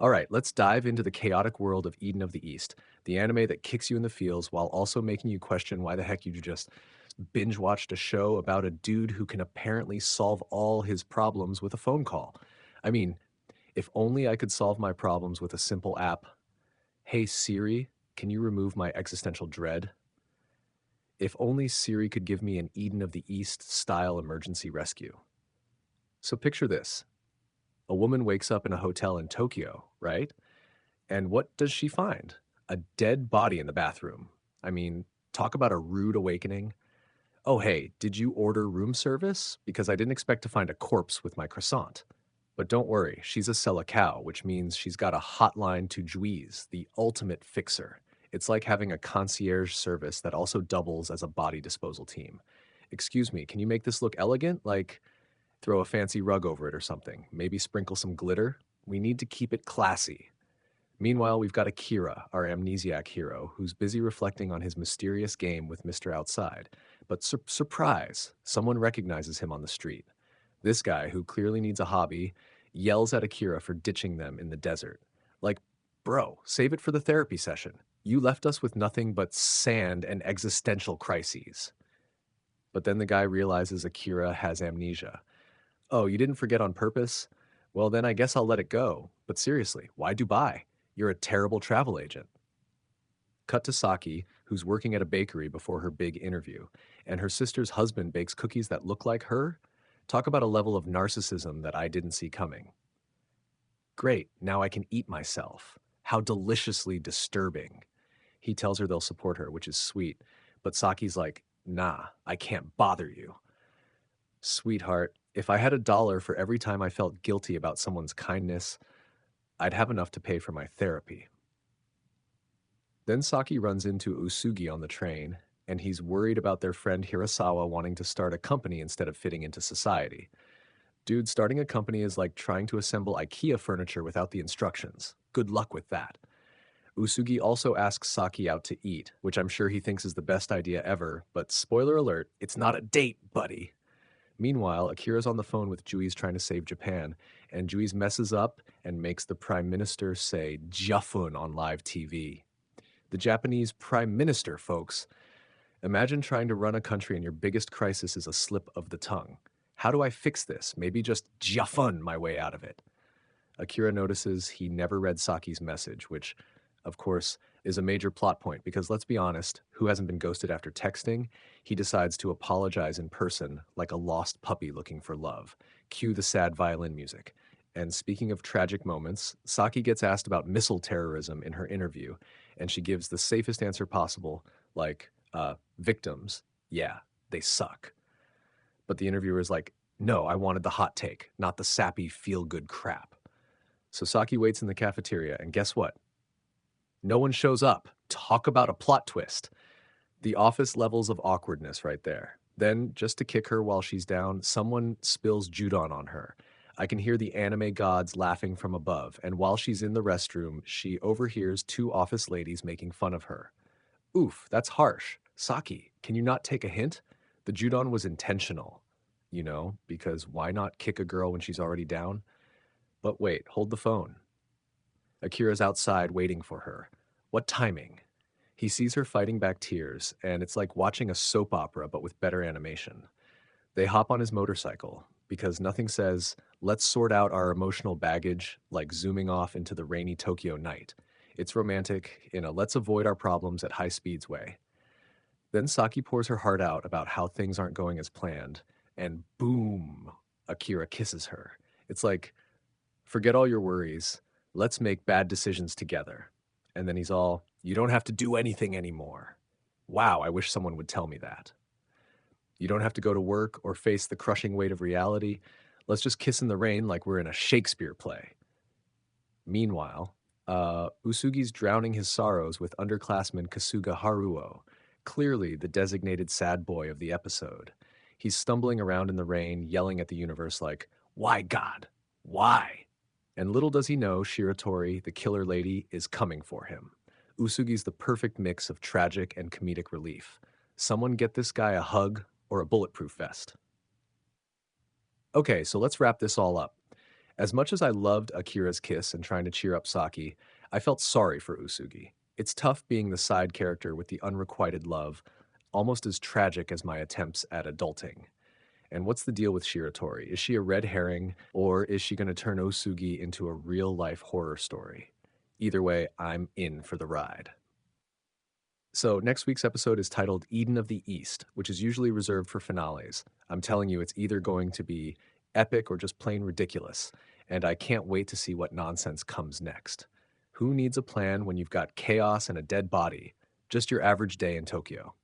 All right, let's dive into the chaotic world of Eden of the East, the anime that kicks you in the feels while also making you question why the heck you just binge watched a show about a dude who can apparently solve all his problems with a phone call. I mean, if only I could solve my problems with a simple app. Hey Siri, can you remove my existential dread? If only Siri could give me an Eden of the East style emergency rescue. So picture this. A woman wakes up in a hotel in Tokyo, right? And what does she find? A dead body in the bathroom. I mean, talk about a rude awakening. Oh, hey, did you order room service? Because I didn't expect to find a corpse with my croissant. But don't worry, she's a Selecao, which means she's got a hotline to Juiz, the ultimate fixer. It's like having a concierge service that also doubles as a body disposal team. Excuse me, can you make this look elegant? Like throw a fancy rug over it or something. Maybe sprinkle some glitter? We need to keep it classy. Meanwhile, we've got Akira, our amnesiac hero, who's busy reflecting on his mysterious game with Mr. Outside. But surprise, someone recognizes him on the street. This guy, who clearly needs a hobby, yells at Akira for ditching them in the desert. Like, bro, save it for the therapy session. You left us with nothing but sand and existential crises. But then the guy realizes Akira has amnesia. Oh, you didn't forget on purpose? Well, then I guess I'll let it go. But seriously, why Dubai? You're a terrible travel agent. Cut to Saki, who's working at a bakery before her big interview, and her sister's husband bakes cookies that look like her. Talk about a level of narcissism that I didn't see coming. Great, now I can eat myself. How deliciously disturbing. He tells her they'll support her, which is sweet, but Saki's like, nah, I can't bother you. Sweetheart, if I had $1 for every time I felt guilty about someone's kindness, I'd have enough to pay for my therapy. Then Saki runs into Usugi on the train, and he's worried about their friend Hirasawa wanting to start a company instead of fitting into society. Dude, starting a company is like trying to assemble IKEA furniture without the instructions. Good luck with that. Usugi also asks Saki out to eat, which I'm sure he thinks is the best idea ever, but spoiler alert, it's not a date, buddy. Meanwhile, Akira's on the phone with Juiz trying to save Japan, and Juiz messes up and makes the prime minister say Jafun on live TV. The Japanese prime minister, folks. Imagine trying to run a country and your biggest crisis is a slip of the tongue. How do I fix this? Maybe just Jafun my way out of it. Akira notices he never read Saki's message, which, of course, is a major plot point because let's be honest, who hasn't been ghosted after texting? He decides to apologize in person like a lost puppy looking for love. Cue the sad violin music. And speaking of tragic moments, Saki gets asked about missile terrorism in her interview, and she gives the safest answer possible, like, victims, yeah, they suck. But the interviewer is like, no, I wanted the hot take, not the sappy feel-good crap. So Saki waits in the cafeteria, and guess what? No one shows up. Talk about a plot twist. The office levels of awkwardness right there. Then, just to kick her while she's down, someone spills judon on her. I can hear the anime gods laughing from above, and while she's in the restroom, she overhears two office ladies making fun of her. Oof, that's harsh. Saki, can you not take a hint? The judon was intentional, because why not kick a girl when she's already down? But wait, hold the phone. Akira's outside waiting for her. What timing? He sees her fighting back tears, and it's like watching a soap opera but with better animation. They hop on his motorcycle, because nothing says, let's sort out our emotional baggage like zooming off into the rainy Tokyo night. It's romantic in a let's avoid our problems at high speeds way. Then Saki pours her heart out about how things aren't going as planned, and boom, Akira kisses her. It's like, forget all your worries. Let's make bad decisions together. And then he's all, you don't have to do anything anymore. Wow, I wish someone would tell me that. You don't have to go to work or face the crushing weight of reality. Let's just kiss in the rain like we're in a Shakespeare play. Meanwhile, Usugi's drowning his sorrows with underclassman Kasuga Haruo, clearly the designated sad boy of the episode. He's stumbling around in the rain, yelling at the universe like, why God? Why? And little does he know, Shiratori, the killer lady, is coming for him. Usugi's the perfect mix of tragic and comedic relief. Someone get this guy a hug or a bulletproof vest. Okay, so let's wrap this all up. As much as I loved Akira's kiss and trying to cheer up Saki, I felt sorry for Usugi. It's tough being the side character with the unrequited love, almost as tragic as my attempts at adulting. And what's the deal with Shiratori? Is she a red herring, or is she going to turn Osugi into a real life horror story? Either way, I'm in for the ride. So, next week's episode is titled Eden of the East, which is usually reserved for finales. I'm telling you, it's either going to be epic or just plain ridiculous, and I can't wait to see what nonsense comes next. Who needs a plan when you've got chaos and a dead body? Just your average day in Tokyo.